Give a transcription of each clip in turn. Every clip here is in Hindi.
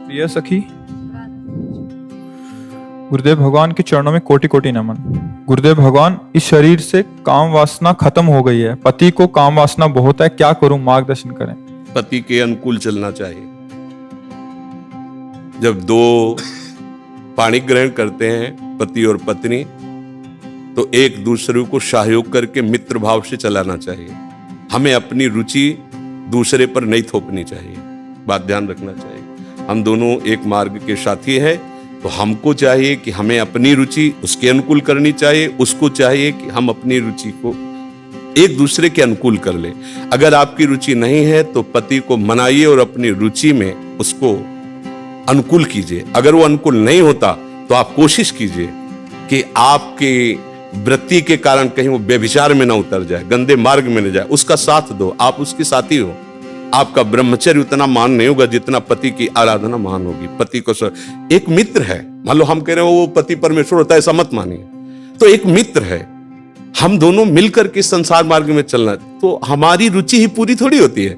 प्रिय सखी, गुरुदेव भगवान के चरणों में कोटि कोटि नमन। गुरुदेव भगवान, इस शरीर से काम वासना खत्म हो गई है, पति को काम वासना बहुत है, क्या करूं, मार्गदर्शन करें। पति के अनुकूल चलना चाहिए। जब दो पाणी ग्रहण करते हैं पति और पत्नी, तो एक दूसरे को सहयोग करके मित्र भाव से चलाना चाहिए। हमें अपनी रुचि दूसरे पर नहीं थोपनी चाहिए, बात ध्यान रखना चाहिए। हम दोनों एक मार्ग के साथी हैं, तो हमको चाहिए कि हमें अपनी रुचि उसके अनुकूल करनी चाहिए, उसको चाहिए कि हम अपनी रुचि को एक दूसरे के अनुकूल कर ले। अगर आपकी रुचि नहीं है तो पति को मनाइए और अपनी रुचि में उसको अनुकूल कीजिए। अगर वो अनुकूल नहीं होता तो आप कोशिश कीजिए कि आपकी वृत्ति के कारण कहीं वो व्यभिचार में ना उतर जाए, गंदे मार्ग में न जाए। उसका साथ दो, आप उसके साथी हो। आपका ब्रह्मचर्य उतना महान नहीं होगा जितना पति की आराधना महान होगी। पति को एक मित्र है, मान लो हम कह रहे हो वो पति परमेश्वर होता है, ऐसा मत मानिए। तो एक मित्र है, हम दोनों मिलकर के संसार मार्ग में चलना, तो हमारी रुचि ही पूरी थोड़ी होती है,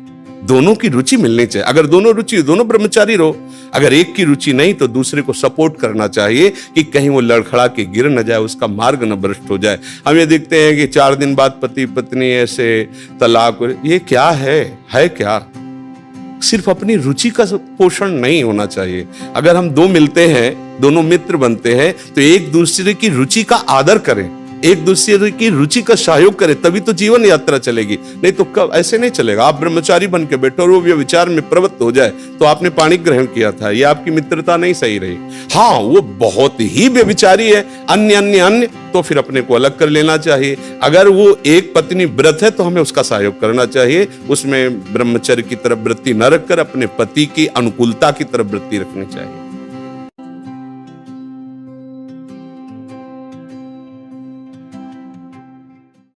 दोनों की रुचि मिलनी चाहिए। अगर दोनों रुचि, दोनों ब्रह्मचारी रहो। अगर एक की रुचि नहीं तो दूसरे को सपोर्ट करना चाहिए कि कहीं वो लड़खड़ा के गिर न जाए, उसका मार्ग न भ्रष्ट हो जाए। हम ये देखते हैं कि 4 दिन बाद पति पत्नी ऐसे तलाक, ये क्या है क्या? सिर्फ अपनी रुचि का पोषण नहीं होना चाहिए। अगर हम दो मिलते हैं, दोनों मित्र बनते हैं, तो एक दूसरे की रुचि का आदर करें, एक दूसरे की रुचि का सहयोग करें, तभी तो जीवन यात्रा चलेगी। नहीं तो कब ऐसे नहीं चलेगा। आप ब्रह्मचारी बन के बैठो और वो व्यभिचार में प्रवृत्त हो जाए, तो आपने पाणी ग्रहण किया था, ये आपकी मित्रता नहीं सही रही। हाँ, वो बहुत ही व्यभिचारी है, अन्य, तो फिर अपने को अलग कर लेना चाहिए। अगर वो एक पत्नी व्रत है तो हमें उसका सहयोग करना चाहिए, उसमें ब्रह्मचर्य की तरफ वृत्ति न रखकर अपने पति की अनुकूलता की तरफ वृत्ति रखनी चाहिए।